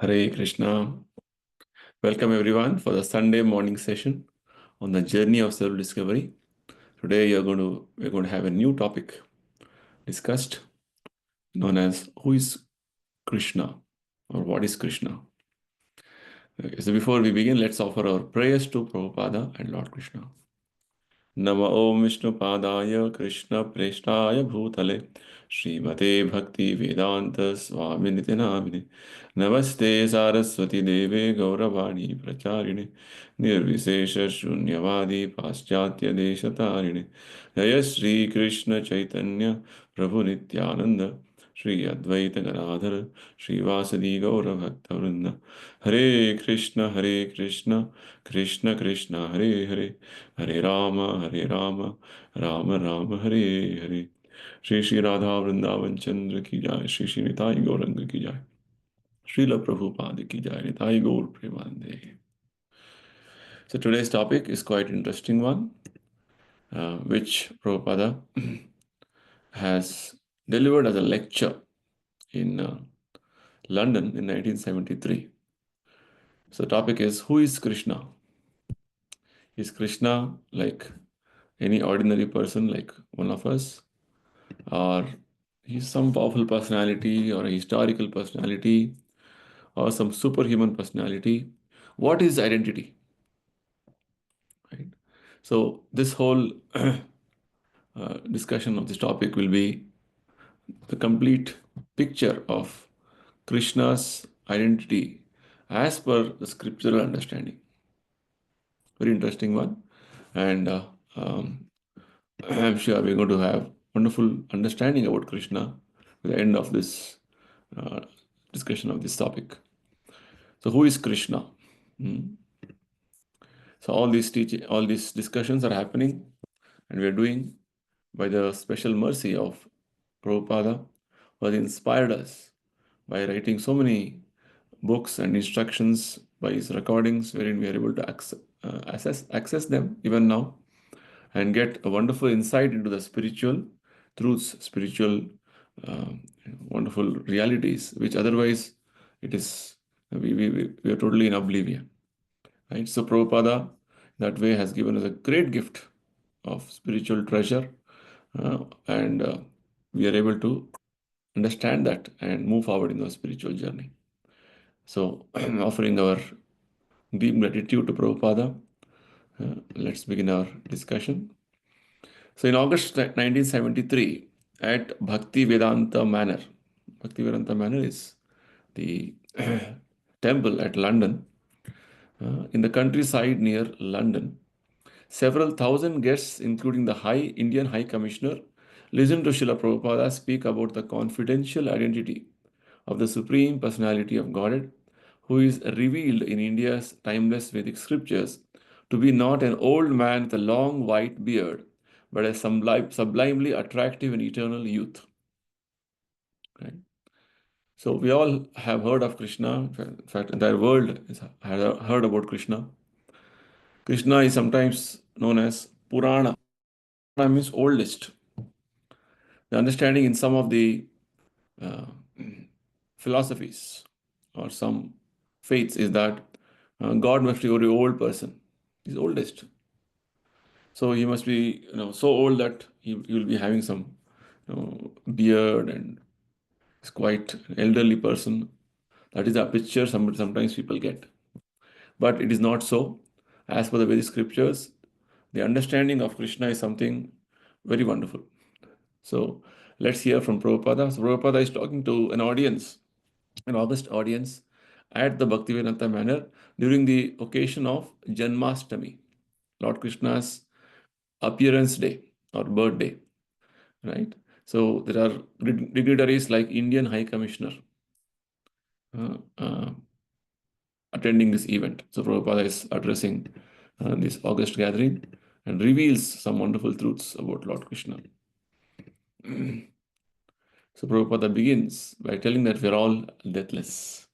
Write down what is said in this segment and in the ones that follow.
Hare Krishna. Welcome everyone for the Sunday morning session on the journey of self-discovery. Today we're going to have a new topic discussed known as who is Krishna or what is Krishna. Okay, so before we begin, let's offer our prayers to Prabhupada and Lord Krishna. Nama Om Vishnu Padaya Krishna Preshtaya Bhutale Srimate Bhakti Vedanta Swami Nitinamine Namaste Saraswati Deve Gauravani Pracharine Nirvisesha Shunyavadi Paschatya Deshatarine Jaya Sri Krishna Chaitanya Prabhu Nityananda Sri Advaita Gadadhara Sri Vasadi Gaura Bhakta Hare Krishna Krishna Krishna Hare Hare Hare Rama, Rama Rama, Hare Hare. Shri Shri Radha Vrindavan Chandra ki jai, Shri Shri Nitai Gauranga ki jai, Srila Prabhupada ki jai, Nitai Gaur Premanande. So today's topic is quite interesting one, which Prabhupada has delivered as a lecture in London in 1973. So the topic is, who is Krishna? Is Krishna like any ordinary person, like one of us? Or he's some powerful personality or a historical personality or some superhuman personality? What is identity? Right? So this whole discussion of this topic will be the complete picture of Krishna's identity as per the scriptural understanding. Very interesting one. And I'm sure we're going to have wonderful understanding about Krishna at the end of this uh, discussion of this topic. So who is Krishna? Hmm. So all these discussions are happening, and we are doing by the special mercy of Prabhupada, who has inspired us by writing so many books and instructions by his recordings, wherein we are able to access them even now, and get a wonderful insight into the spiritual truths, spiritual uh, wonderful realities, which otherwise it is we are totally in oblivion. Right? So Prabhupada that way has given us a great gift of spiritual treasure, and we are able to understand that and move forward in the spiritual journey. So offering our deep gratitude to Prabhupada, let's begin our discussion. So in August 1973, at Bhakti Vedanta Manor is the temple at London, in the countryside near London. Several thousand guests, including the Indian High Commissioner, listened to Srila Prabhupada speak about the confidential identity of the Supreme Personality of Godhead, who is revealed in India's timeless Vedic scriptures to be not an old man with a long white beard, but a sublimely attractive and eternal youth. Right? So we all have heard of Krishna. In fact, the entire world has heard about Krishna. Krishna is sometimes known as Purana. Purana means oldest. The understanding in some of the uh, philosophies or some faiths is that God must be a very old person. He's oldest. So he must be, so old that he will be having some, beard, and is quite an elderly person. That is a picture sometimes people get. But it is not so. As per the Vedic scriptures, the understanding of Krishna is something very wonderful. So let's hear from Prabhupada. So Prabhupada is talking to an audience, an august audience at the Bhaktivedanta Manor during the occasion of Janmashtami, Lord Krishna's appearance day or birthday, right? So there are dignitaries like Indian High Commissioner uh, uh, attending this event. So Prabhupada is addressing this august gathering and reveals some wonderful truths about Lord Krishna. So Prabhupada begins by telling that we're all deathless.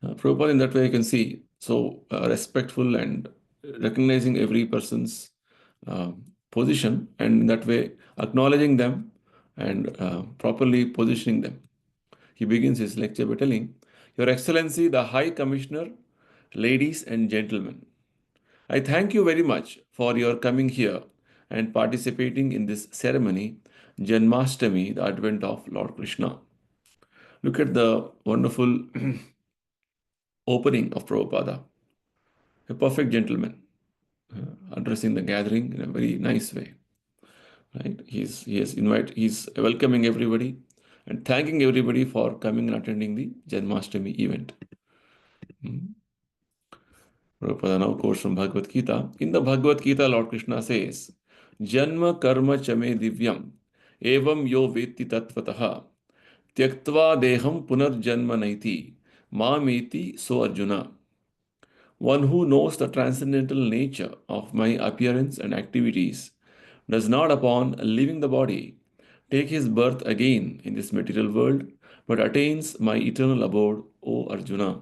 Prabhupada in that way you can see, so respectful and recognizing every person's position, and in that way acknowledging them and properly positioning them. He begins his lecture by telling, Your Excellency, the High Commissioner, ladies and gentlemen, I thank you very much for your coming here and participating in this ceremony, Janmashtami, the advent of Lord Krishna. Look at the wonderful opening of Prabhupada, a perfect gentleman, addressing the gathering in a very nice way. Right? He's welcoming everybody and thanking everybody for coming and attending the Janmashtami event. Prabhupada now quotes from Bhagavad Gita. In the Bhagavad Gita, Lord Krishna says, Janma karma chame divyam evam yo vetti tattvataha tyaktva deham punarjanma naiti mameti so Arjuna. One who knows the transcendental nature of my appearance and activities does not, upon leaving the body, take his birth again in this material world, but attains my eternal abode, O Arjuna.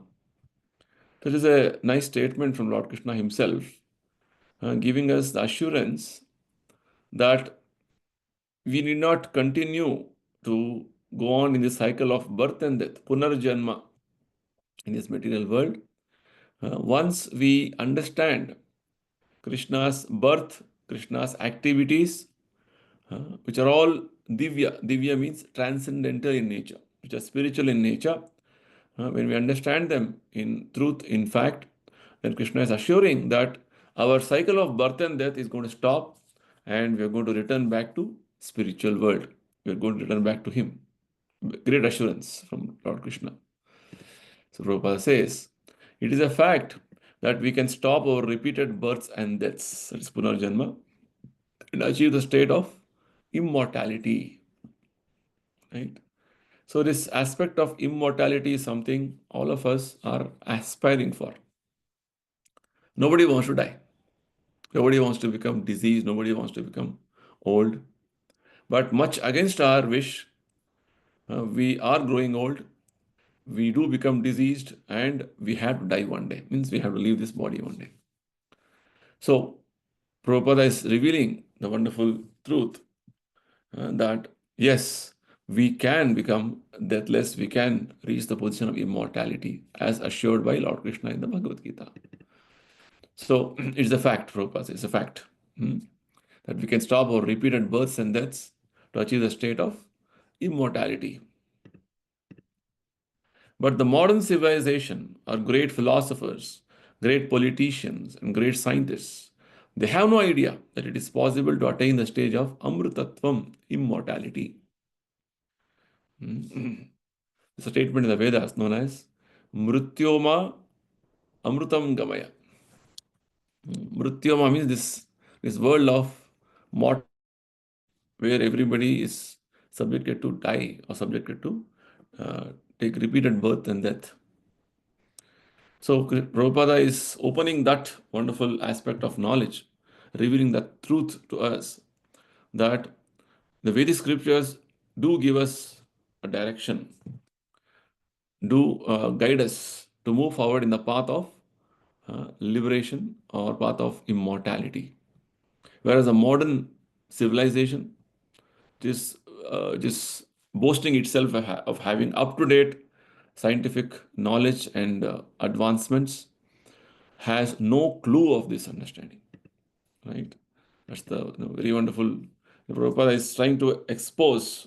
That is a nice statement from Lord Krishna himself, giving us the assurance that we need not continue to go on in the cycle of birth and death, punarjanma, in this material world. Once we understand Krishna's birth, Krishna's activities, which are all divya. Divya means transcendental in nature, which are spiritual in nature. When we understand them in truth, in fact, then Krishna is assuring that our cycle of birth and death is going to stop and we are going to return back to spiritual world. We are going to return back to Him. Great assurance from Lord Krishna. So Prabhupada says, it is a fact that we can stop our repeated births and deaths, that is Punarjanma, and achieve the state of immortality. Right? So this aspect of immortality is something all of us are aspiring for. Nobody wants to die. Nobody wants to become diseased. Nobody wants to become old. But much against our wish, we are growing old. We do become diseased and we have to die one day. Means we have to leave this body one day. So Prabhupada is revealing the wonderful truth that yes, we can become deathless, we can reach the position of immortality as assured by Lord Krishna in the Bhagavad Gita. So it's a fact, Prabhupada says, it's a fact that we can stop our repeated births and deaths to achieve the state of immortality. But the modern civilization are great philosophers, great politicians, and great scientists. They have no idea that it is possible to attain the stage of Amrutattvam, immortality. It's a statement in the Vedas known as Mrutyoma Amrutam Gamaya. Mrutyoma means this world of mortal where everybody is subjected to die or subjected to take repeated birth and death. So Prabhupada is opening that wonderful aspect of knowledge, revealing that truth to us, that the Vedic scriptures do give us a direction, do guide us to move forward in the path of liberation or path of immortality. Whereas a modern civilization just boasting itself of having up-to-date scientific knowledge and advancements has no clue of this understanding, right? That's the very wonderful. Prabhupada is trying to expose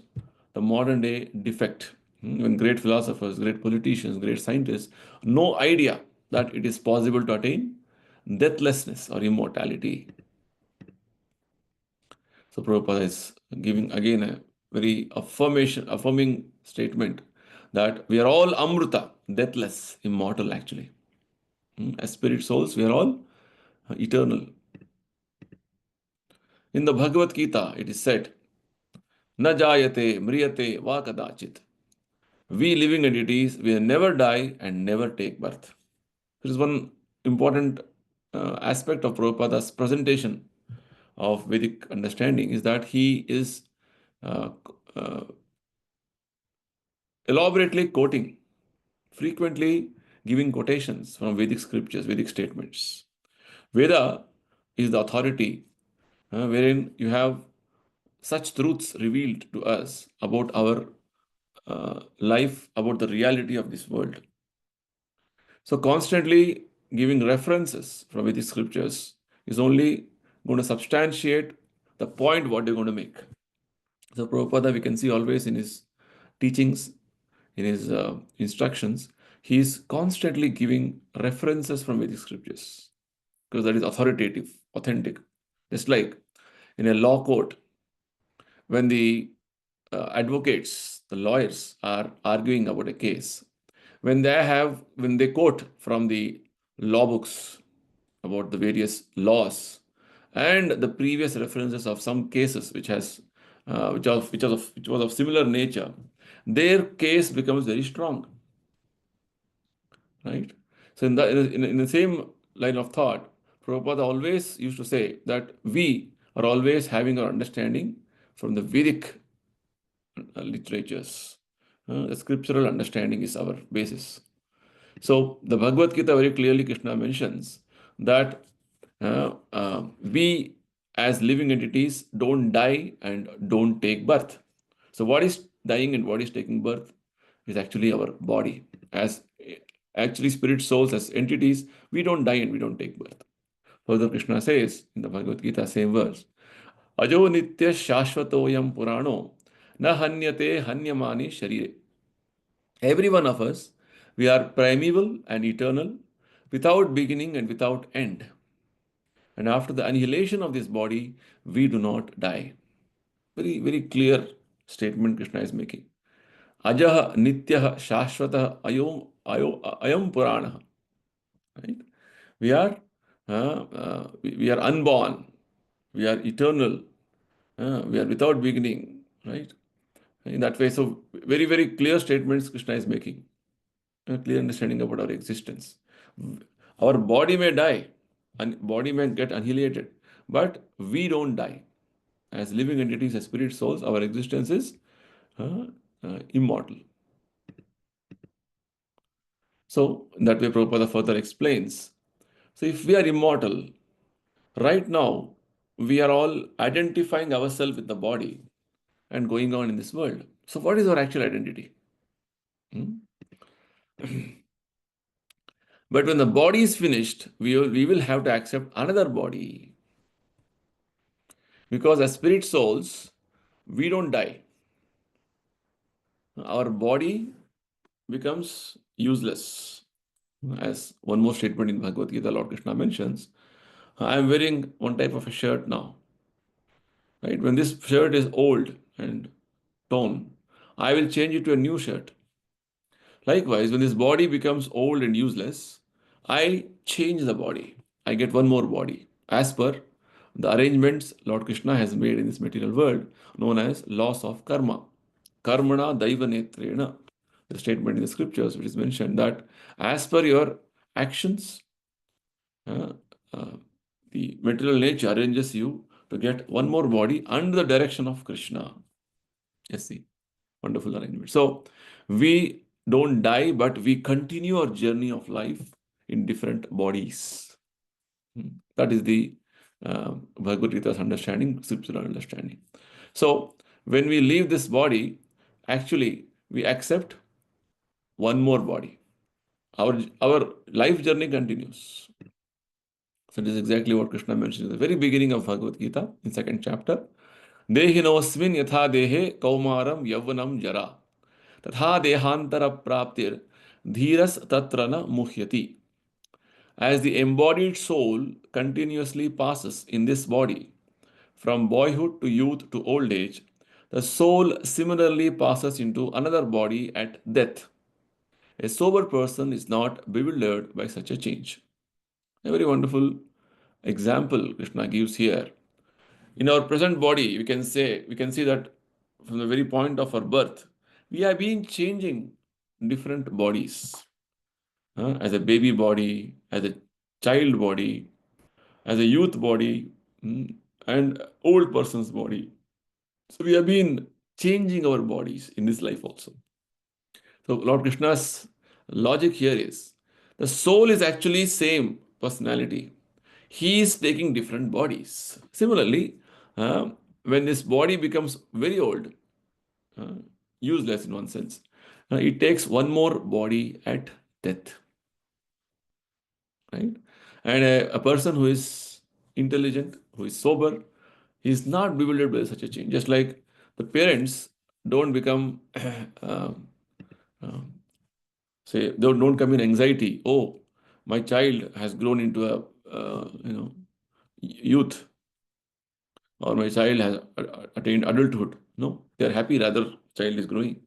the modern day defect. When great philosophers, great politicians, great scientists, no idea that it is possible to attain deathlessness or immortality. So Prabhupada is giving again a very affirming statement that we are all Amruta, deathless, immortal actually. As spirit souls, we are all eternal. In the Bhagavad Gita, it is said, Na jayate mriyate va kadachit. We living entities will never die and never take birth. There is one important aspect of Prabhupada's presentation of Vedic understanding is that he is uh, uh, elaborately quoting, frequently giving quotations from Vedic scriptures, Vedic statements. Veda is the authority wherein you have such truths revealed to us about our life about the reality of this world. So constantly giving references from Vedic scriptures is only going to substantiate the point what they're going to make. So Prabhupada, we can see always in his teachings, in his instructions, he is constantly giving references from Vedic scriptures because that is authoritative, authentic. Just like in a law court, when the advocates, the lawyers are arguing about a case, when they quote from the law books about the various laws and the previous references of some cases which was of similar nature, their case becomes very strong, right? So in the same line of thought, Prabhupada always used to say that we are always having our understanding from the Vedic literatures. The scriptural understanding is our basis. So the Bhagavad Gita very clearly Krishna mentions that we as living entities don't die and don't take birth. So what is dying and what is taking birth is actually our body. As actually spirit souls as entities, we don't die and we don't take birth. Further, Krishna says in the Bhagavad Gita, same verse, Ajo nitya shashvatoyam purano na hanyate hanyamani sharire. Every one of us, we are primeval and eternal, without beginning and without end. And after the annihilation of this body, we do not die. Very, very clear statement Krishna is making. Ajaha nityah shashvatah ayam purana. Right? We are we are unborn. We are eternal. We are without beginning. Right? In that way, so very, very clear statements Krishna is making. A clear understanding about our existence. Our body may die, and body may get annihilated, but we don't die. As living entities, as spirit souls, our existence is immortal. So, in that way, Prabhupada further explains. So, if we are immortal, right now, we are all identifying ourselves with the body and going on in this world. So, what is our actual identity? Hmm? But when the body is finished, we will have to accept another body. Because as spirit souls, we don't die. Our body becomes useless. As one more statement in Bhagavad Gita, Lord Krishna mentions, I am wearing one type of a shirt now. Right? When this shirt is old and torn, I will change it to a new shirt. Likewise, when this body becomes old and useless, I change the body. I get one more body. As per the arrangements Lord Krishna has made in this material world, known as laws of karma. Karmana daiva netrena. The statement in the scriptures which is mentioned that as per your actions, uh, uh, the material nature arranges you to get one more body under the direction of Krishna. Yes, see, wonderful arrangement. So we don't die, but we continue our journey of life in different bodies. That is the Bhagavad Gita's understanding, scriptural understanding. So when we leave this body, actually we accept one more body. Our life journey continues. So this is exactly what Krishna mentioned in the very beginning of Bhagavad Gita, in second chapter. Dehinosmin yatha dehe kaumaram yavvanam jara. Tatha dehantara praptir dhiras tatrana muhyati. As the embodied soul continuously passes in this body, from boyhood to youth to old age, the soul similarly passes into another body at death. A sober person is not bewildered by such a change. A very wonderful example Krishna gives here. In our present body, we can see that from the very point of our birth, we have been changing different bodies. As a baby body, as a child body, as a youth body, and old person's body. So we have been changing our bodies in this life also. So Lord Krishna's logic here is the soul is actually same personality. He is taking different bodies. Similarly, when this body becomes very old, uh, useless in one sense. It takes one more body at death, right? And a person who is intelligent, who is sober, he is not bewildered by such a change. Just like the parents don't become, um, say, they don't come in anxiety. Oh, my child has grown into a, youth, or my child has attained adulthood. No, they are happy rather child is growing.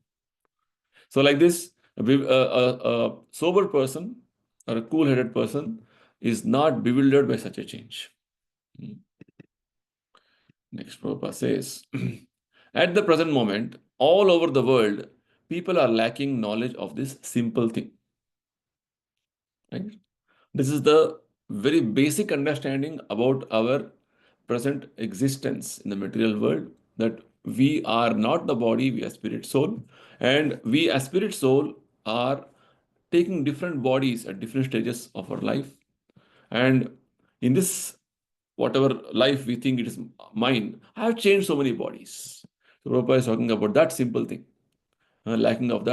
So like this, a sober person or a cool-headed person is not bewildered by such a change. Hmm. Next, Prabhupada says, at the present moment, all over the world, people are lacking knowledge of this simple thing. Right? This is the very basic understanding about our present existence in the material world, that we are not the body, we are spirit soul, and we as spirit soul are taking different bodies at different stages of our life. And in this, whatever life we think it is mine, I have changed so many bodies. So Prabhupada is talking about that simple thing, lacking of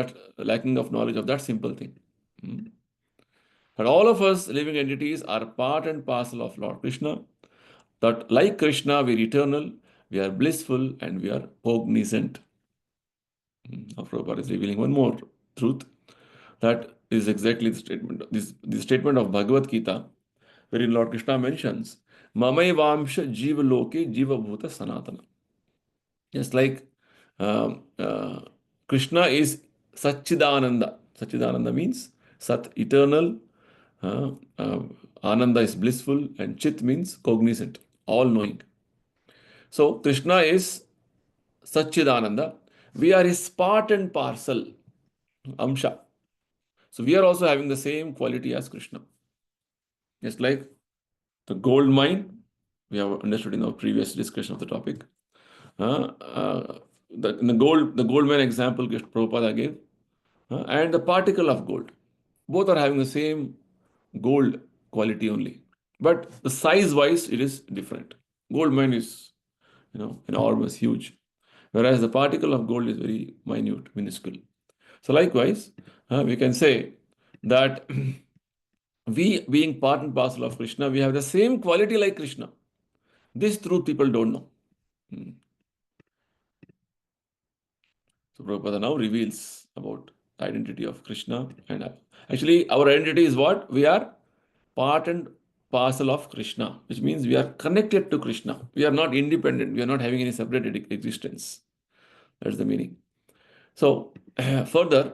knowledge of that simple thing. Hmm. But all of us living entities are part and parcel of Lord Krishna. That like Krishna, we are eternal, we are blissful, and we are cognizant. Now Prabhupada is revealing one more truth. That is exactly the statement. This statement of Bhagavad Gita, wherein Lord Krishna mentions, Mamaivamsha Jiva Loke Jiva Bhuta Sanatana. Just like um, uh, Krishna is Satchidananda. Satchidananda means Sat, eternal, uh, uh, Ananda is blissful, and Chit means cognizant, all knowing. So Krishna is Satchidananda. We are his part and parcel, Amsha. So we are also having the same quality as Krishna. Just like the gold mine, we have understood in our previous discussion of the topic. Uh, uh, in the gold mine example Prabhupada gave, and the particle of gold, both are having the same gold quality only, but the size wise it is different. Gold mine is, enormous, huge, whereas the particle of gold is very minute, minuscule. So likewise, we can say that we being part and parcel of Krishna, we have the same quality like Krishna. This truth people don't know. Hmm. So Prabhupada now reveals about the identity of Krishna. And actually, our identity is what? We are part and parcel of Krishna, which means we are connected to Krishna. We are not independent. We are not having any separate existence. That's the meaning. So further,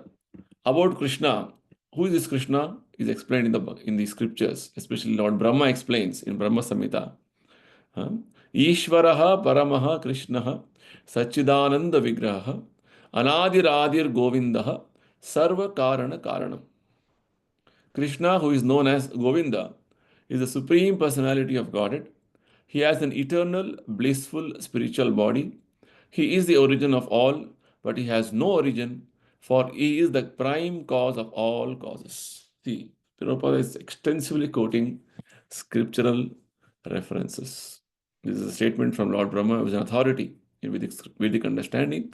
about Krishna, who is this Krishna is explained in the scriptures, especially Lord Brahma explains in Brahma Samhita. Ishvaraha Paramaha Krishnaha Sachidananda Vigraha Anadiradir Govindaha Sarva Karana Karanam. Krishna, who is known as Govinda, is the Supreme Personality of Godhead. He has an eternal, blissful spiritual body. He is the origin of all, but he has no origin, for he is the prime cause of all causes. See, Prabhupada is extensively quoting scriptural references. This is a statement from Lord Brahma, who is an authority in Vedic understanding.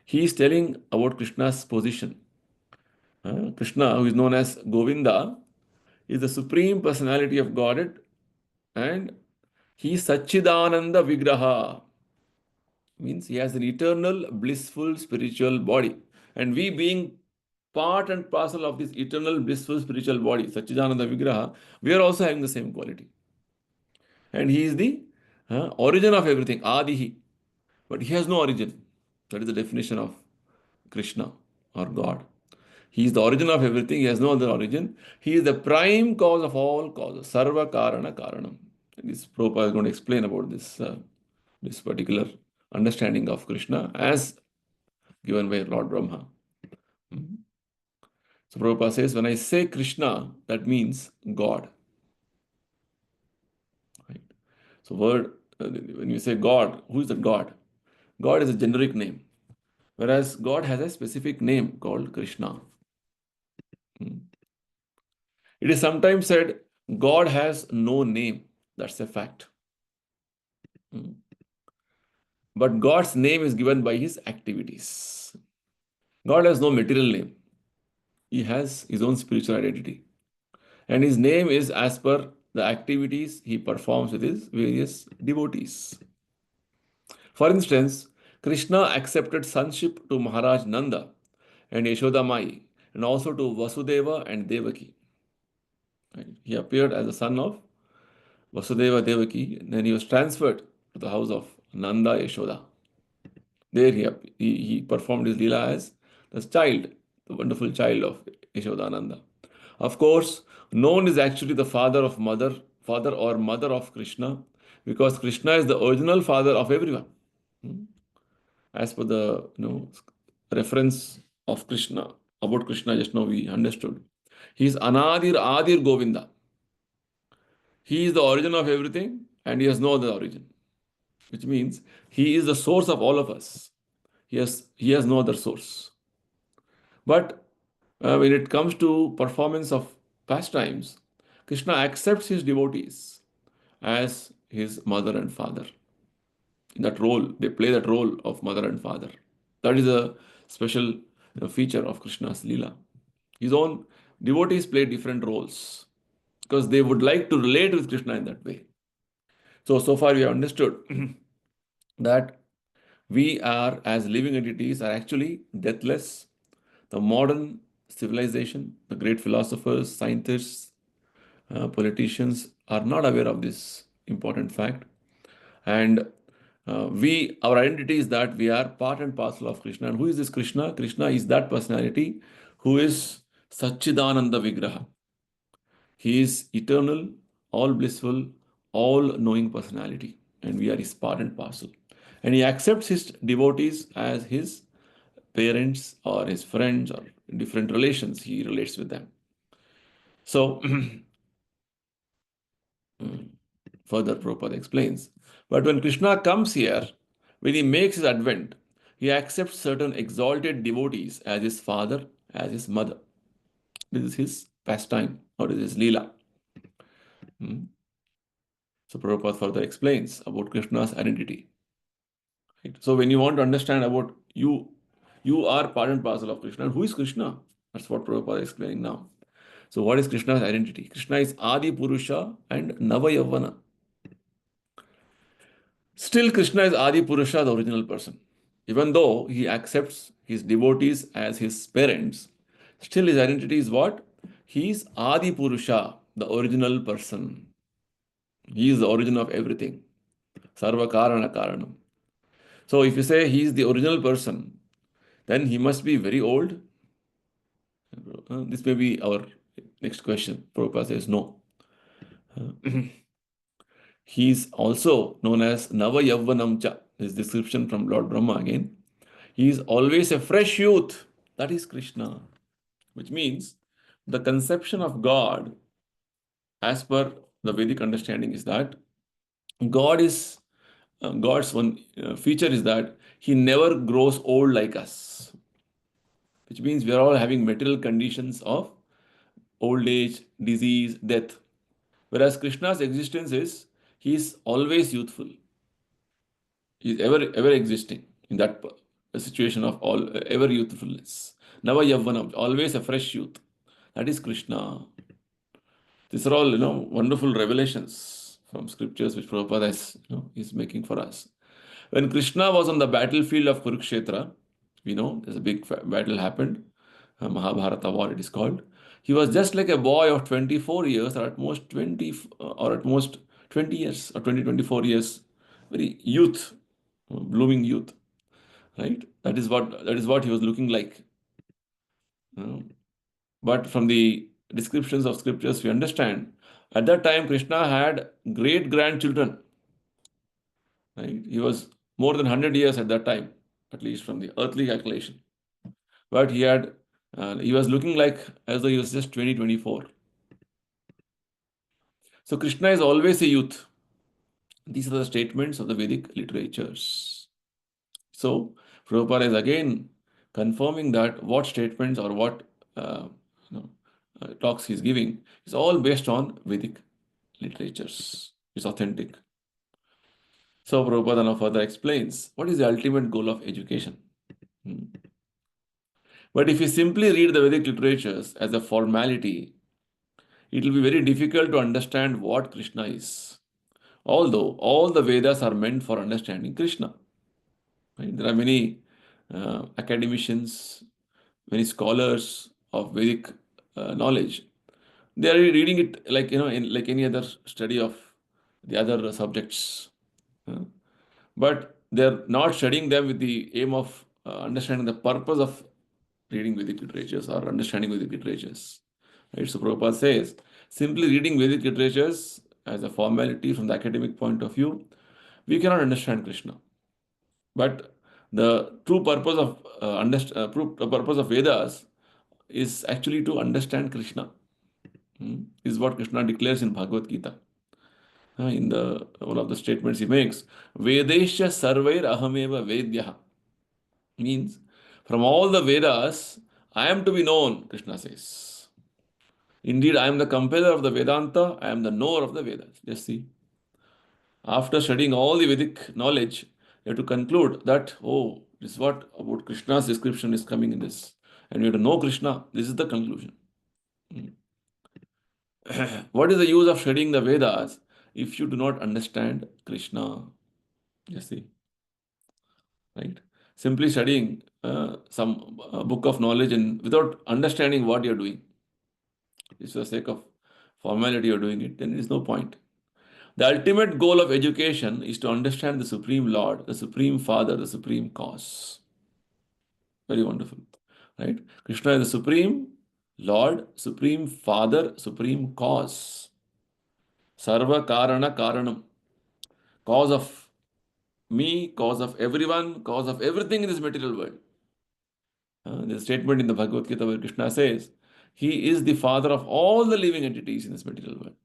He is telling about Krishna's position. Krishna, who is known as Govinda, is the supreme personality of Godhead, and he is Satchidananda Vigraha, means he has an eternal, blissful spiritual body. And we being part and parcel of this eternal, blissful spiritual body, Satchidananda Vigraha, we are also having the same quality. And he is the origin of everything, Adihi. But he has no origin. That is the definition of Krishna or God. He is the origin of everything. He has no other origin. He is the prime cause of all causes. Sarva Karana Karanam. This Prabhupada is going to explain about this particular understanding of Krishna as given by Lord Brahma. Mhm. So Prabhupada says, when I say Krishna, that means God. Right? So when you say God, who is the God? God is a generic name, whereas God has a specific name called Krishna. Mm. It is sometimes said God has no name. That's a fact. Mm. But God's name is given by his activities. God has no material name. He has his own spiritual identity. And his name is as per the activities he performs with his various devotees. For instance, Krishna accepted sonship to Maharaj Nanda and Yashoda Mai, and also to Vasudeva and Devaki. Right? He appeared as the son of Vasudeva Devaki, and then he was transferred to the house of Nanda Yashoda. There he performed his Leela as the child, the wonderful child of Yashodananda. Of course, no one is actually the father or mother of Krishna, because Krishna is the original father of everyone. Hmm? As per the reference of Krishna, about Krishna just now we understood. He is Anadir Adir Govinda. He is the origin of everything and he has no other origin, which means he is the source of all of us. He has no other source. But when it comes to performance of pastimes, Krishna accepts his devotees as his mother and father. In that role, they play that role of mother and father. That is a special feature of Krishna's Leela. His own devotees play different roles because they would like to relate with Krishna in that way. So far we have understood that we are, as living entities, are actually deathless. The modern civilization, the great philosophers, scientists, politicians are not aware of this important fact. And our identity is that we are part and parcel of Krishna. And who is this Krishna? Krishna is that personality who is Satchidananda Vigraha. He is eternal, all blissful, all knowing personality. And we are his part and parcel. And he accepts his devotees as his parents or his friends or different relations. He relates with them. So, further Prabhupada explains. But when Krishna comes here, when he makes his advent, he accepts certain exalted devotees as his father, as his mother. This is his pastime, or this is Leela. So Prabhupada further explains about Krishna's identity. Right? So when you want to understand about you are part and parcel of Krishna. And who is Krishna? That's what Prabhupada is explaining now. So what is Krishna's identity? Krishna is Adi Purusha and Navayavana. Still, Krishna is Adi Purusha, the original person. Even though he accepts his devotees as his parents, still his identity is what? He is Adi Purusha, the original person. He is the origin of everything. Sarva Karana Karanam. So if you say he is the original person, then he must be very old. This may be our next question. Prabhupada says no. He is also known as Navayavvanamcha. This description from Lord Brahma again. He is always a fresh youth. That is Krishna. Which means the conception of God, as per the Vedic understanding, is that God's one feature is that he never grows old like us. Which means we are all having material conditions of old age, disease, death. Whereas Krishna's existence is, he is always youthful. He is ever existing in that situation of all ever youthfulness. Nava Yavvanam, always a fresh youth. That is Krishna. These are all wonderful revelations from scriptures which Prabhupada is making for us. When Krishna was on the battlefield of Kurukshetra, we know there's a big battle happened. Mahabharata war it is called. He was just like a boy of 24 years or at most 20 years or 24 years, very youth, blooming youth, right? That is what he was looking like. But from the descriptions of scriptures, we understand at that time Krishna had great grandchildren. Right? He was more than 100 years at that time, at least from the earthly calculation. But he was looking like as though he was just 24. So Krishna is always a youth. These are the statements of the Vedic literatures. So Prabhupada is again confirming that what statements or what talks he's giving is all based on Vedic literatures. It's authentic. So Prabhupada now further explains what is the ultimate goal of education. But if you simply read the Vedic literatures as a formality, it will be very difficult to understand what Krishna is. Although all the Vedas are meant for understanding Krishna. Right? There are many academicians, many scholars of Vedic knowledge. They are reading it like in like any other study of the other subjects, uh, but they are not studying them with the aim of understanding the purpose of reading Vedic literatures or understanding Vedic literatures. Right? So Prabhupada says, simply reading Vedic literatures as a formality from the academic point of view, we cannot understand Krishna. But the true purpose of purpose of Vedas is actually to understand Krishna. Is what Krishna declares in Bhagavad Gita. In the one of the statements he makes, Vedesha sarvair ahameva vedya, means from all the Vedas, I am to be known, Krishna says. Indeed, I am the compiler of the Vedanta, I am the knower of the Vedas. Just see. After studying all the Vedic knowledge, you have to conclude that, oh, this is what about Krishna's description is coming in this. And you have to know Krishna. This is the conclusion. What is the use of studying the Vedas if you do not understand Krishna? You see, right? Simply studying some book of knowledge and without understanding what you're doing, it's for the sake of formality you're doing it, then there is no point. The ultimate goal of education is to understand the Supreme Lord, the Supreme Father, the Supreme Cause. Very wonderful, right? Krishna is the Supreme Lord, Supreme Father, Supreme Cause. Sarva Karana Karanam. Cause of me, cause of everyone, cause of everything in this material world. There's a statement in the Bhagavad Gita where Krishna says, He is the father of all the living entities in this material world.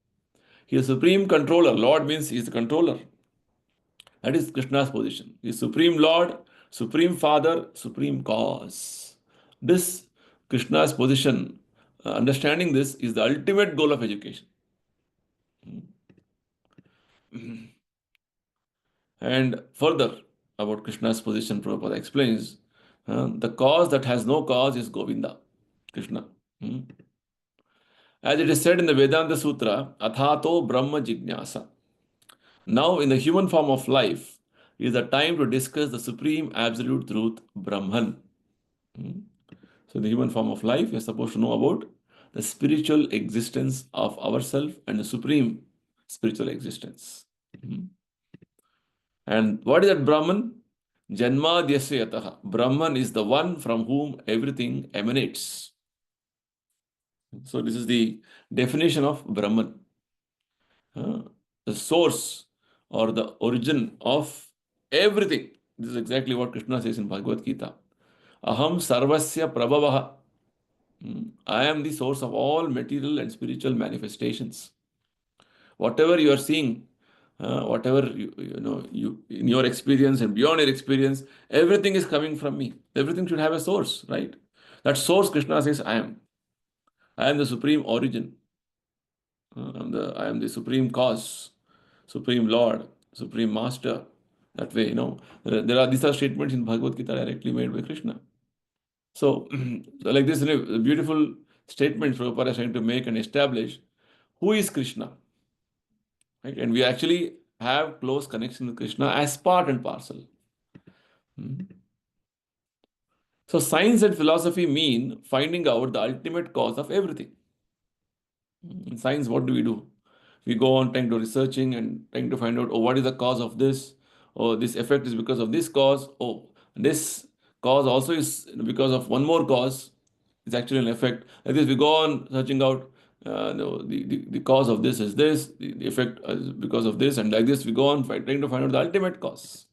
He is supreme controller. Lord means He is the controller. That is Krishna's position. He is Supreme Lord, Supreme Father, Supreme Cause. This Krishna's position, understanding this is the ultimate goal of education. And further about Krishna's position, Prabhupada explains, the cause that has no cause is Govinda, Krishna. As it is said in the Vedanta Sutra, Athato Brahma Jignasa. Now, in the human form of life, is the time to discuss the supreme absolute truth, Brahman. So, in the human form of life, we are supposed to know about the spiritual existence of ourself and the supreme spiritual existence. And what is that Brahman? Janmadyasya yataha. Brahman is the one from whom everything emanates. So, this is the definition of Brahman. The source or the origin of everything. This is exactly what Krishna says in Bhagavad Gita. Aham sarvasya prabhavaha. I am the source of all material and spiritual manifestations. Whatever you are seeing, whatever you in your experience and beyond your experience, everything is coming from me. Everything should have a source, right? That source, Krishna says, I am. I am the supreme origin. I am the supreme cause, supreme Lord, supreme master. That way, these are statements in Bhagavad Gita directly made by Krishna. So, like this, a beautiful statement Prabhupada is trying to make and establish who is Krishna, right? And we actually have close connection with Krishna as part and parcel. So, science and philosophy mean finding out the ultimate cause of everything. In science, what do? We go on trying to researching and trying to find out, oh, what is the cause of this? Oh, this effect is because of this cause. Oh, this cause also is because of one more cause. It's actually an effect. Like this, we go on searching out the cause of this is this, the effect is because of this, and like this, we go on trying to find out the ultimate cause.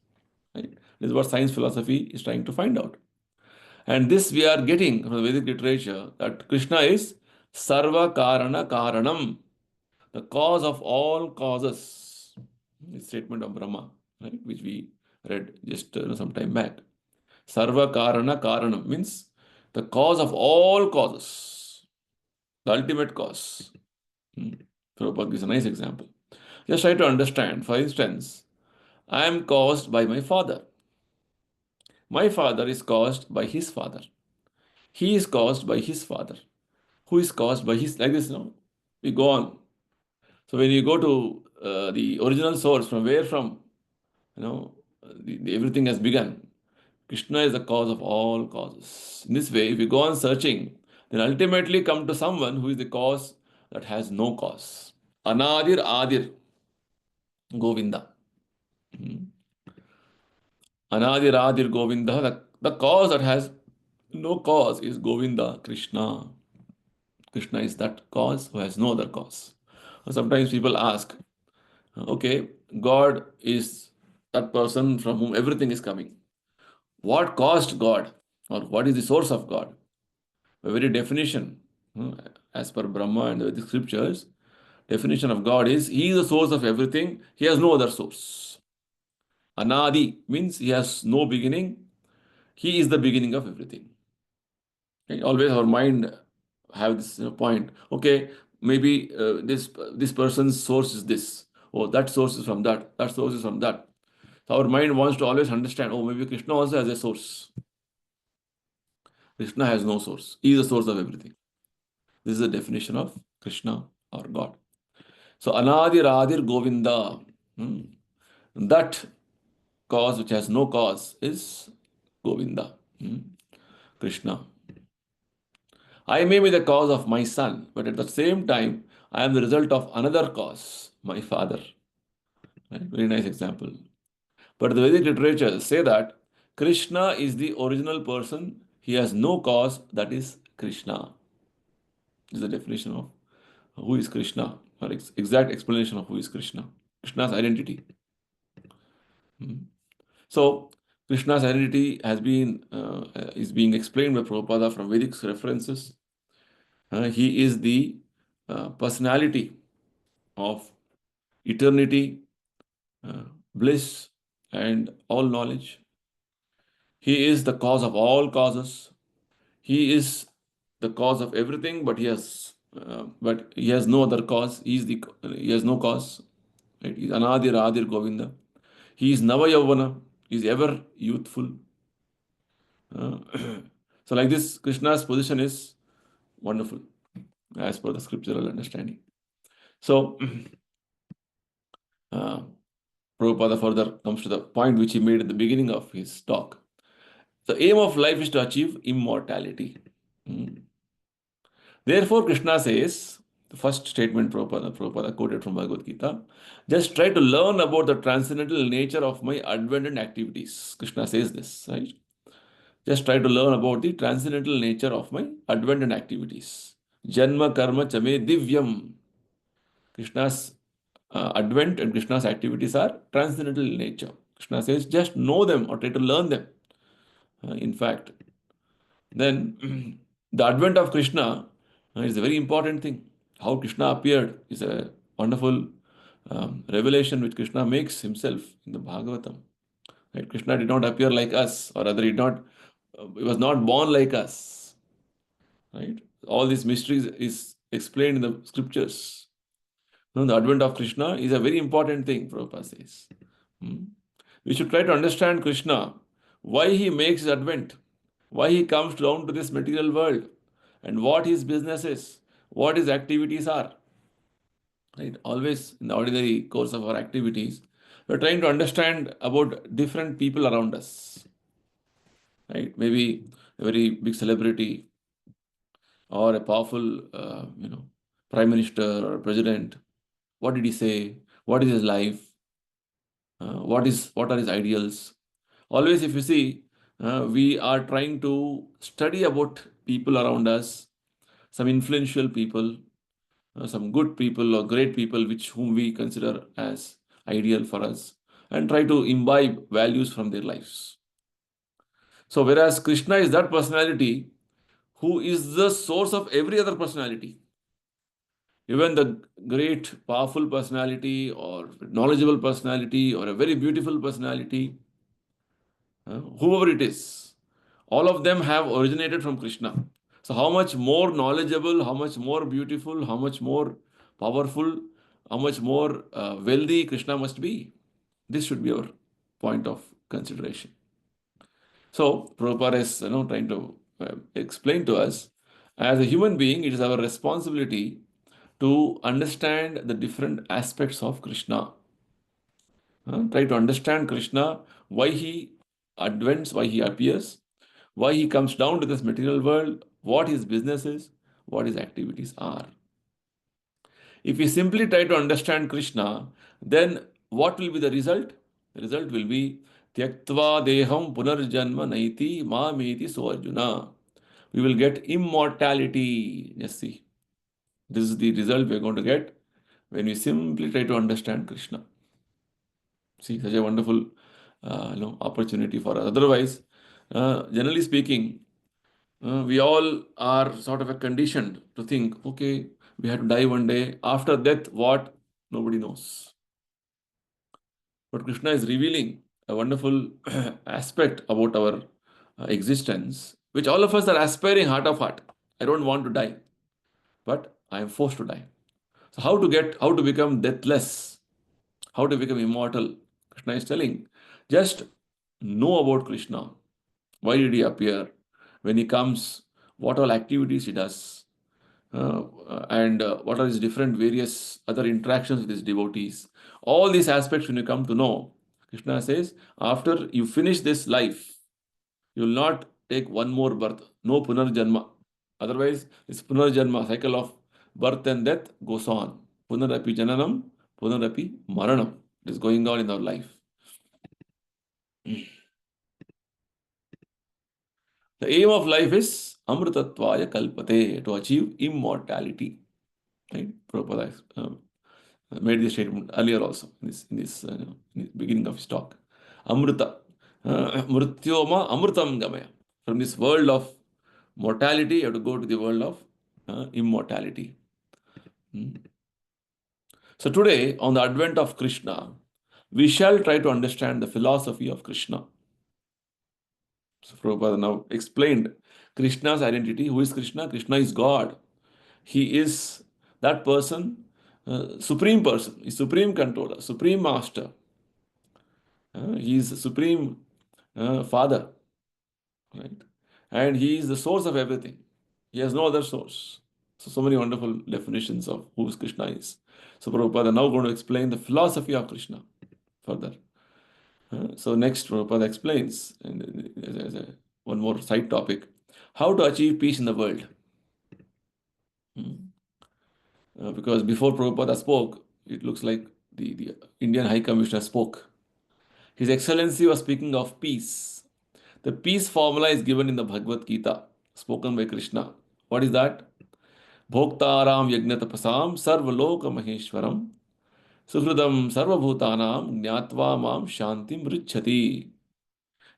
Right? This is what science philosophy is trying to find out. And this we are getting from the Vedic literature that Krishna is Sarva Karana Karanam, the cause of all causes. The statement of Brahma, right, which we read just some time back. Sarva Karana Karanam means the cause of all causes, the ultimate cause. Prabhupada gives a nice example. Just try to understand. For instance, I am caused by my father. My father is caused by his father. He is caused by his father, who is caused by his, like this, we go on. So when you go to the original source, from everything has begun. Krishna is the cause of all causes. In this way, if you go on searching, then ultimately come to someone who is the cause that has no cause. Anadir Adir Govinda. Hmm. Anadir Adir Govinda. The cause that has no cause is Govinda, Krishna. Krishna is that cause who has no other cause. Sometimes people ask, okay, God is that person from whom everything is coming. What caused God? Or what is the source of God? By very definition, as per Brahma and the scriptures, definition of God is He is the source of everything. He has no other source. Anadi means He has no beginning. He is the beginning of everything. Okay? Always our mind have this point. Okay, maybe this person's source is this. Oh, that source is from that. That source is from that. So our mind wants to always understand. Oh, maybe Krishna also has a source. Krishna has no source. He is the source of everything. This is the definition of Krishna or God. So Anadir Adir Govinda. That cause which has no cause is Govinda. Krishna. I may be the cause of my son, but at the same time, I am the result of another cause, my father. Right? Very nice example. But the Vedic literature say that Krishna is the original person. He has no cause, that is Krishna. This is the definition of who is Krishna, or exact explanation of who is Krishna. Krishna's identity. So Krishna's identity is being explained by Prabhupada from Vedic references. He is the personality of eternity, bliss, and all knowledge. He is the cause of all causes. He is the cause of everything, but he has no other cause. He has no cause. Right? He's Anadir Adir Govinda. He is Nava Yavana. He is ever youthful. Uh, so like this, Krishna's position is wonderful as per the scriptural understanding. So Prabhupada further comes to the point which he made at the beginning of his talk. The aim of life is to achieve immortality. Therefore, Krishna says, the first statement Prabhupada quoted from Bhagavad Gita, just try to learn about the transcendental nature of my advent and activities. Krishna says this, right? Just try to learn about the transcendental nature of my advent and activities. Janma karma chame divyam. Krishna's advent and Krishna's activities are transcendental in nature. Krishna says, just know them or try to learn them. In fact, then the advent of Krishna is a very important thing. How Krishna appeared is a wonderful revelation which Krishna makes himself in the Bhagavatam. Right? Krishna did not appear like us, or rather, he was not born like us. Right? All these mysteries is explained in the scriptures. The advent of Krishna is a very important thing, Prabhupada says. We should try to understand Krishna, why he makes his advent, why he comes down to this material world, and what his business is, what his activities are. Right? Always in the ordinary course of our activities, we're trying to understand about different people around us. Right? Maybe a very big celebrity or a powerful, prime minister or president. What did he say? What is his life? What are his ideals? Always, if you see, we are trying to study about people around us, some influential people, some good people or great people, whom we consider as ideal for us, and try to imbibe values from their lives. So, whereas Krishna is that personality who is the source of every other personality. Even the great, powerful personality, or knowledgeable personality, or a very beautiful personality, whoever it is, all of them have originated from Krishna. So, how much more knowledgeable, how much more beautiful, how much more powerful, how much more wealthy Krishna must be? This should be our point of consideration. So, Prabhupada is trying to explained to us, as a human being, it is our responsibility to understand the different aspects of Krishna. Try to understand Krishna, why he advents, why he appears, why he comes down to this material world, what his business is, what his activities are. If we simply try to understand Krishna, then what will be the result? The result will be Tyaktva deham punarjanma naiti mameti so Arjuna. We will get immortality. Yes, see. This is the result we are going to get when we simply try to understand Krishna. See, such a wonderful opportunity for us. Otherwise, generally speaking, we all are sort of a conditioned to think, okay, we have to die one day. After death, what? Nobody knows. But Krishna is revealing a wonderful aspect about our existence, which all of us are aspiring heart of heart. I don't want to die, but I am forced to die. So how to become deathless, how to become immortal? Krishna is telling, just know about Krishna. Why did he appear? When he comes, what all activities he does, and what are his different various other interactions with his devotees. All these aspects, when you come to know, Krishna says, after you finish this life, you will not take one more birth, no punarjanma. Otherwise, this punarjanma cycle of birth and death goes on. Punarapi jananam, punarapi maranam. It is going on in our life. The aim of life is amritatvaya kalpate, to achieve immortality. Right? Prabhupada made this statement earlier also in the beginning of his talk. Amrita, mrityoma amritam gamaya. From this world of mortality, you have to go to the world of immortality. So today, on the advent of Krishna, we shall try to understand the philosophy of Krishna. So Prabhupada now explained Krishna's identity. Who is Krishna? Krishna is God. He is that person, supreme person, is supreme controller, supreme master. He is the supreme father, right? And he is the source of everything. He has no other source. So many wonderful definitions of who Krishna is. So Prabhupada now going to explain the philosophy of Krishna further. So next, Prabhupada explains, and as one more side topic, how to achieve peace in the world. Because before Prabhupada spoke, it looks like the Indian High Commissioner spoke. His Excellency was speaking of peace. The peace formula is given in the Bhagavad Gita, spoken by Krishna. What is that? Bhoktaram yagnatapasam sarvaloka maheshwaram suhridam sarvabhutanam jnatva mam shantim richati.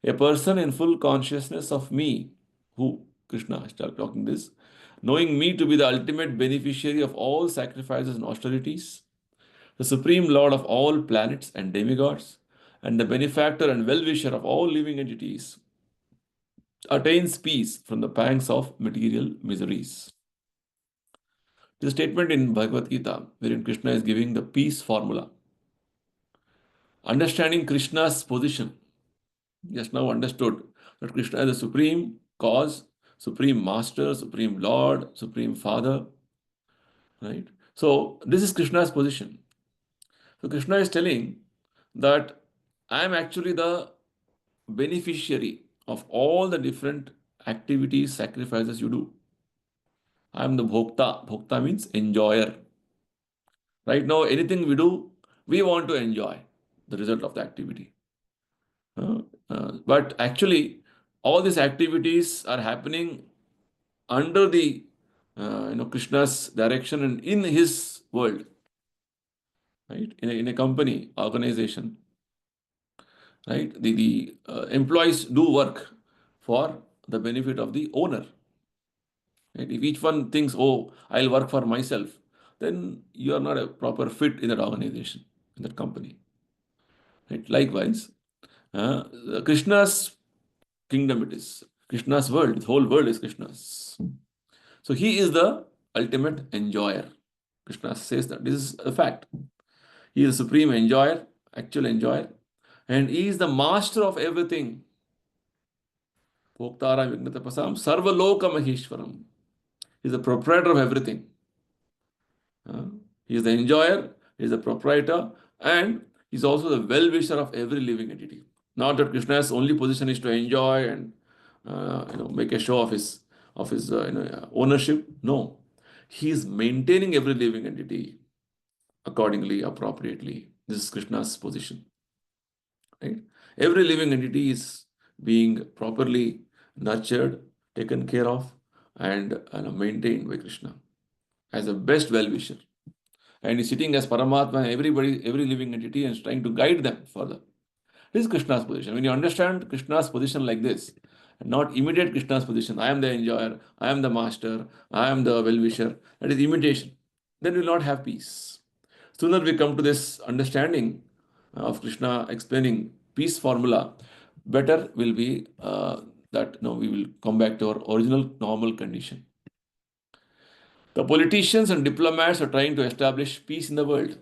A person in full consciousness of me, who? Krishna started talking this, knowing me to be the ultimate beneficiary of all sacrifices and austerities, the supreme lord of all planets and demigods, and the benefactor and well-wisher of all living entities, attains peace from the pangs of material miseries. The statement in Bhagavad Gita, wherein Krishna is giving the peace formula. Understanding Krishna's position, just now understood that Krishna is the supreme cause, supreme master, supreme lord, supreme father. Right? So this is Krishna's position. So Krishna is telling that I am actually the beneficiary of all the different activities, sacrifices you do. I am the bhokta. Bhokta means enjoyer. Right now, anything we do, we want to enjoy the result of the activity. But actually, all these activities are happening under the Krishna's direction and in his world, right? In a company, organization, right? The employees do work for the benefit of the owner. Right? If each one thinks, oh, I'll work for myself, then you are not a proper fit in that organization, in that company. Right? Likewise, Krishna's kingdom it is. Krishna's world, the whole world is Krishna's. So he is the ultimate enjoyer. Krishna says that this is a fact. He is the supreme enjoyer, actual enjoyer, and he is the master of everything. Bhoktaram Vignatapasam Sarvaloka Maheshwaram. He is the proprietor of everything. He is the enjoyer, he is the proprietor, and he is also the well-wisher of every living entity. Not that Krishna's only position is to enjoy and make a show of his ownership. No, he is maintaining every living entity accordingly, appropriately. This is Krishna's position. Right? Every living entity is being properly nurtured, taken care of, and maintained by Krishna as a best well-wisher. And he's sitting as Paramatma, every living entity, and is trying to guide them further. This is Krishna's position. When you understand Krishna's position like this, and not imitate Krishna's position, I am the enjoyer, I am the master, I am the well-wisher, that is imitation, then you will not have peace. Sooner we come to this understanding of Krishna explaining peace formula, better will be that we will come back to our original normal condition. The politicians and diplomats are trying to establish peace in the world.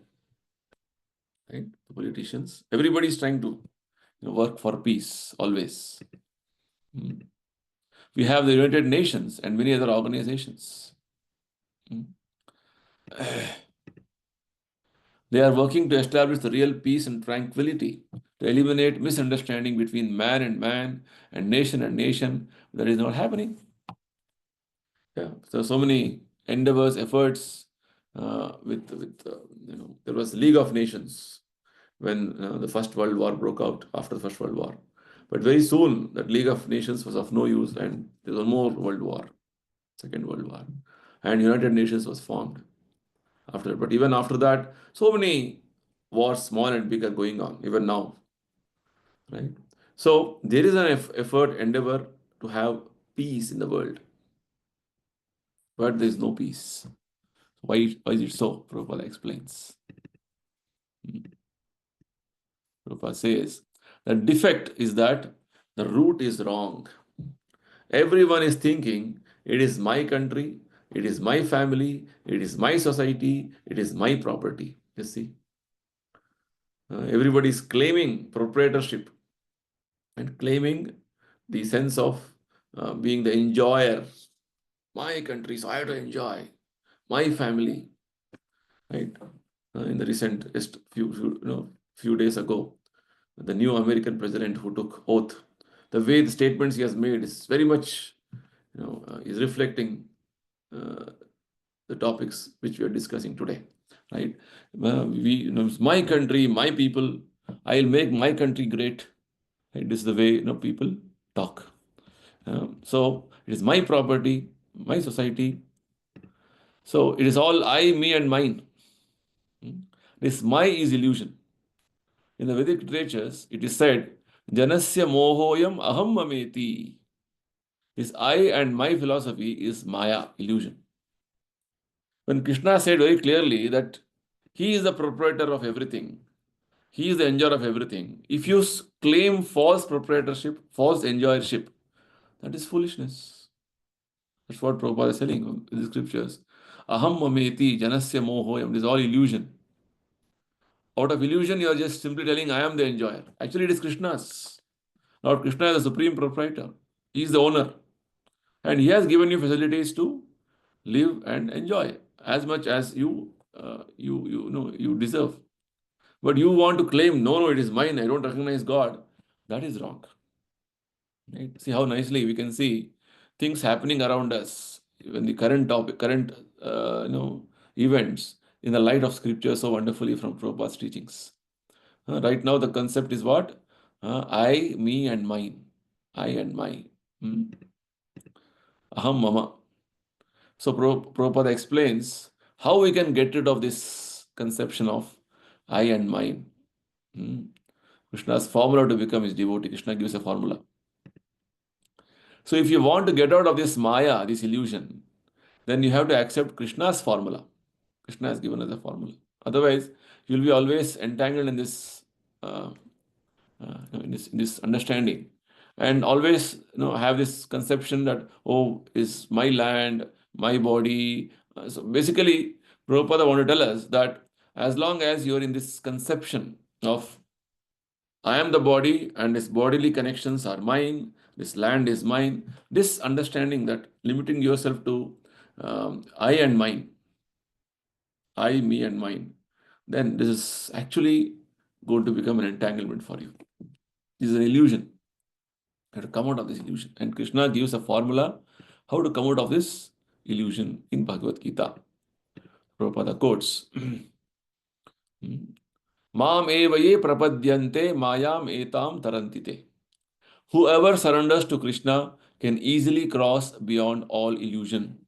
Right? The politicians, everybody is trying to work for peace always. We have the United Nations and many other organizations. They are working to establish the real peace and tranquility, to eliminate misunderstanding between man and nation. That is not happening. Yeah. So many endeavors, efforts there was League of Nations when the First World War broke out, after the First World War. But very soon that League of Nations was of no use and there was one more World War, Second World War. And United Nations was formed after. But even after that, so many wars, small and big, are going on, even now. Right? So there is an effort, endeavor to have peace in the world. But there is no peace. Why is it so? Prabhupada explains. Prabhupada says, the defect is that the root is wrong. Everyone is thinking, it is my country, it is my family, it is my society, it is my property. You see? Everybody is claiming proprietorship and claiming the sense of being the enjoyer. My country, so I have to enjoy. My family. Right? In the recent, just few days ago, the new American president who took oath, the way the statements he has made is very much, is reflecting the topics which we are discussing today, right? It's my country, my people. I'll make my country great. Right? This is the way people talk. So it is my property, my society. So it is all I, me, and mine. This my is illusion. In the Vedic literatures, it is said, Janasya mohoyam aham mameti. This I and my philosophy is Maya, illusion. When Krishna said very clearly that he is the proprietor of everything, he is the enjoyer of everything, if you claim false proprietorship, false enjoyership, that is foolishness. That's what Prabhupada is telling in the scriptures. Aham mameti janasya mohoyam. It is all illusion. Out of illusion, you are just simply telling, I am the enjoyer. Actually, it is Krishna's. Lord Krishna is the supreme proprietor. He is the owner. And he has given you facilities to live and enjoy as much as you deserve. But you want to claim, no, it is mine, I don't recognize God. That is wrong. Right? See how nicely we can see things happening around us, when the current events in the light of scripture so wonderfully from Prabhupada's teachings. Right now the concept is what? I, me and mine. I and my. Aham mama. So Prabhupada explains how we can get rid of this conception of I and mine. Krishna's formula to become his devotee. Krishna gives a formula. So if you want to get out of this Maya, this illusion, then you have to accept Krishna's formula. Krishna has given us a formula. Otherwise, you will be always entangled in this, in this understanding, and always have this conception that, oh, is my land, my body. So basically, Prabhupada want to tell us that as long as you are in this conception of I am the body and its bodily connections are mine, This land is mine. This understanding that limiting yourself to I and mine, I, me, and mine, then this is actually going to become an entanglement for you. This is an illusion. You have to come out of this illusion. And Krishna gives a formula how to come out of this illusion in Bhagavad Gita. Prabhupada quotes, Mam eva ye prapadyante mayam etam tarantite. Whoever surrenders to Krishna can easily cross beyond all illusion.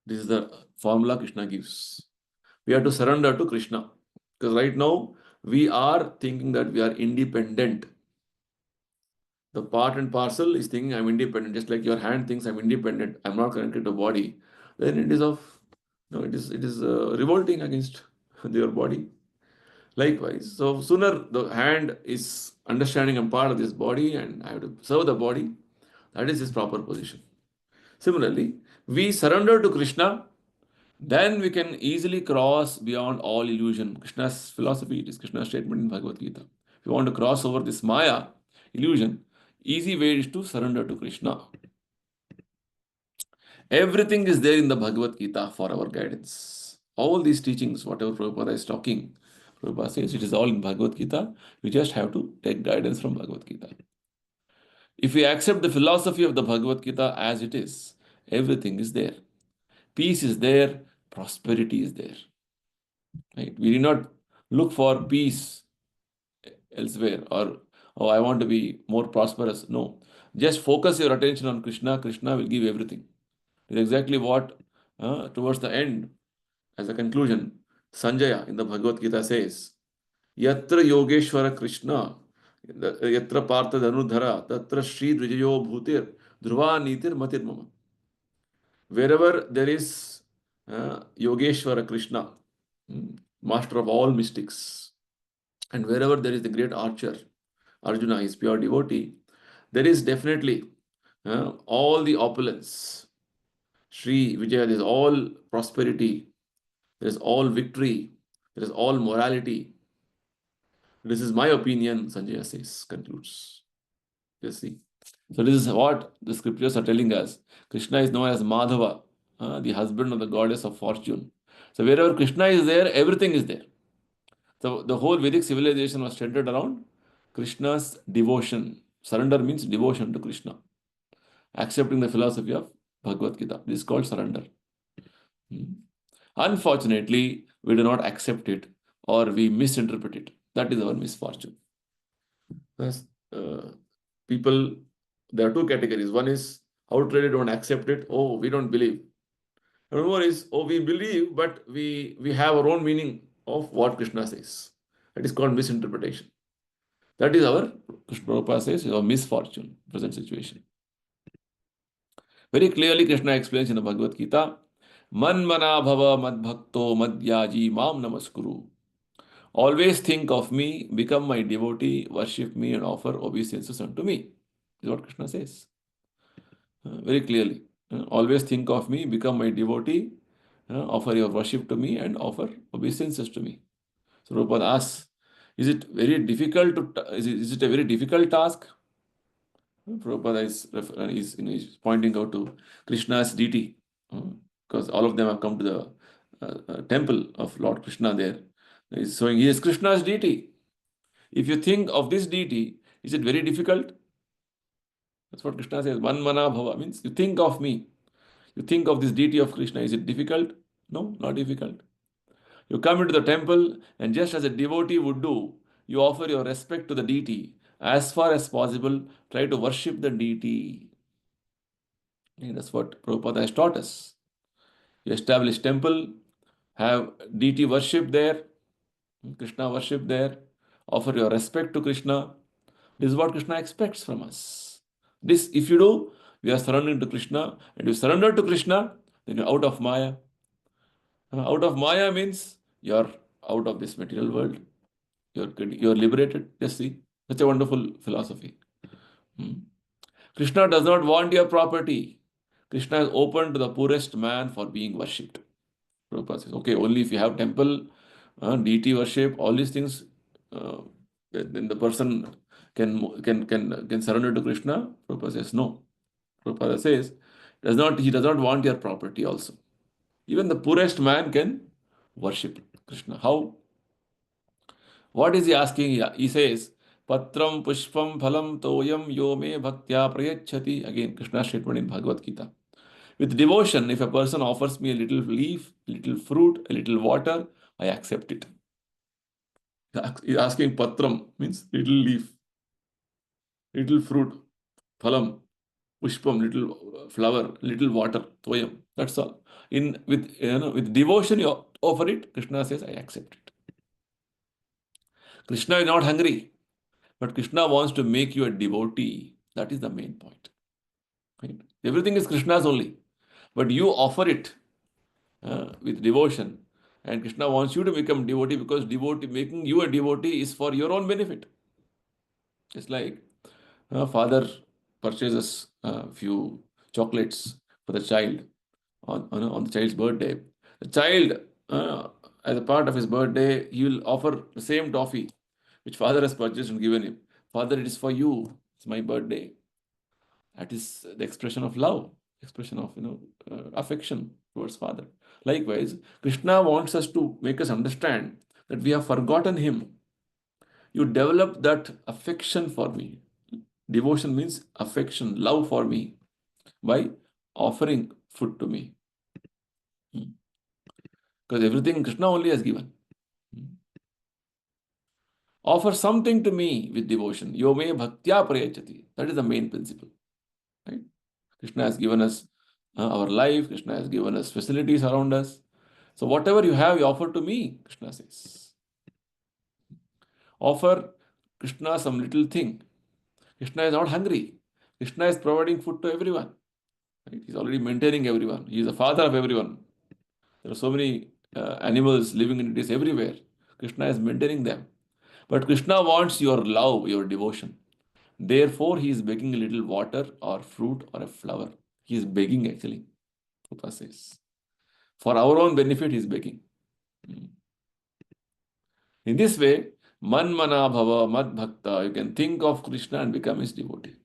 This is the formula Krishna gives. We have to surrender to Krishna. Because right now, we are thinking that we are independent. The part and parcel is thinking I'm independent, just like your hand thinks I'm independent, I'm not connected to body. Then it is of, no, it is revolting against your body. Likewise, so sooner the hand is understanding I'm part of this body and I have to serve the body, that is his proper position. Similarly, we surrender to Krishna, then we can easily cross beyond all illusion. Krishna's philosophy, it is Krishna's statement in Bhagavad Gita. If you want to cross over this Maya illusion, easy way is to surrender to Krishna. Everything is there in the Bhagavad Gita for our guidance. All these teachings, whatever Prabhupada is talking, Prabhupada says it is all in Bhagavad Gita. We just have to take guidance from Bhagavad Gita. If we accept the philosophy of the Bhagavad Gita as it is, everything is there. Peace is there, prosperity is there. Right? We do not look for peace elsewhere or, oh, I want to be more prosperous. No. Just focus your attention on Krishna. Krishna will give everything. It's exactly what, towards the end, as a conclusion, Sanjaya in the Bhagavad Gita says, Yatra Yogeshwara Krishna, Yatra Partha Dhanudhara, Tatra Sri Vijayo Bhutir, Dhruva Nitir Matir Mama. Wherever there is Yogeshwara Krishna, master of all mystics, and wherever there is the great archer, Arjuna, his pure devotee, there is definitely all the opulence. Sri Vijaya, there is all prosperity, there is all victory, there is all morality. This is my opinion, Sanjaya says, concludes. You see. So this is what the scriptures are telling us. Krishna is known as Madhava, the husband of the goddess of fortune. So wherever Krishna is there, everything is there. So the whole Vedic civilization was centered around Krishna's devotion. Surrender means devotion to Krishna. Accepting the philosophy of Bhagavad Gita. This is called surrender. Unfortunately, we do not accept it or we misinterpret it. That is our misfortune. People, there are two categories. One is outright don't accept it. Oh, we don't believe. Another one is, oh, we believe, but we have our own meaning of what Krishna says. That is called misinterpretation. That is our, Krishna Prabhupada says, our misfortune, present situation. Very clearly, Krishna explains in the Bhagavad Gita, Man mana bhava mad bhakto madhyaji mam namaskuru. Always think of me, become my devotee, worship me, and offer obeisances unto me. This is what Krishna says. Very clearly. Always think of me, become my devotee, offer your worship to me, and offer obeisances to me. So Prabhupada asks, is it very difficult to? Is it a very difficult task? Prabhupada is pointing out to Krishna's deity, because all of them have come to the temple of Lord Krishna there. He's showing he is Krishna's deity. If you think of this deity, is it very difficult? That's what Krishna says. Man mana bhava means you think of me. You think of this deity of Krishna. Is it difficult? No, not difficult. You come into the temple and just as a devotee would do, you offer your respect to the deity. As far as possible, try to worship the deity. And that's what Prabhupada has taught us. You establish temple, have deity worship there, Krishna worship there, offer your respect to Krishna. This is what Krishna expects from us. This, if you do, we are surrendering to Krishna, and you surrender to Krishna, then you're out of Maya. Out of Maya means you're out of this material world. You're liberated. Just see, such a wonderful philosophy. Krishna does not want your property. Krishna is open to the poorest man for being worshipped. Prabhupada says, okay, only if you have temple, deity worship, all these things, then the person can surrender to Krishna? Prabhupada says no. Prabhupada says he does not want your property also. Even the poorest man can worship Krishna. How? What is he asking? He says, Patram Pushpam Phalam Toyam Yo Me Bhaktya Prayachati. Again, Krishna's statement in Bhagavad Gita. With devotion, if a person offers me a little leaf, a little fruit, a little water, I accept it. He's asking Patram means little leaf, little fruit, Phalam, Pushpam, little flower, little water, Toyam. That's all. With devotion, you offer it. Krishna says, I accept it. Krishna is not hungry. But Krishna wants to make you a devotee. That is the main point. Right? Everything is Krishna's only. But you offer it with devotion. And Krishna wants you to become devotee because making you a devotee is for your own benefit. It's like father purchases a few chocolates for the child on the child's birthday. The child, as a part of his birthday, he will offer the same toffee which father has purchased and given him. Father, it is for you. It's my birthday. That is the expression of love, expression of affection towards father. Likewise, Krishna wants us to make us understand that we have forgotten him. You develop that affection for me. Devotion means affection, love for me by offering food to me. Because everything Krishna only has given. Offer something to me with devotion. Yo me bhaktya prayachati. That is the main principle. Right? Krishna has given us our life. Krishna has given us facilities around us. So whatever you have, you offer to me, Krishna says. Offer Krishna some little thing. Krishna is not hungry. Krishna is providing food to everyone. Right? He's already maintaining everyone. He is the father of everyone. There are so many animals living in cities everywhere. Krishna is maintaining them. But Krishna wants your love, your devotion. Therefore, he is begging a little water or fruit or a flower. He is begging actually, Prabhupada says. For our own benefit, he is begging. In this way, man mana bhava mad bhakta, you can think of Krishna and become his devotee.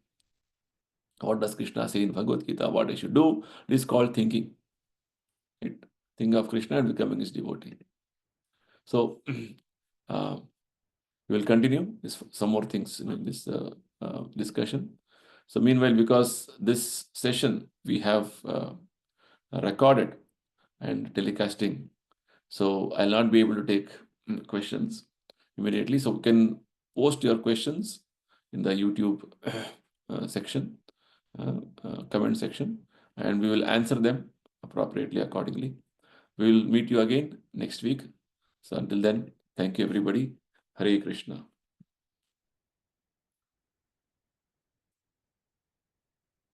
What does Krishna say in Bhagavad Gita? What I should do? This is called thinking. Right? Think of Krishna and becoming his devotee. So, we will continue some more things in this discussion. So meanwhile, because this session we have recorded and telecasting, so I'll not be able to take questions immediately. So you can post your questions in the YouTube section, comment section, and we will answer them appropriately accordingly. We will meet you again next week. So until then, thank you everybody. Hare Krishna.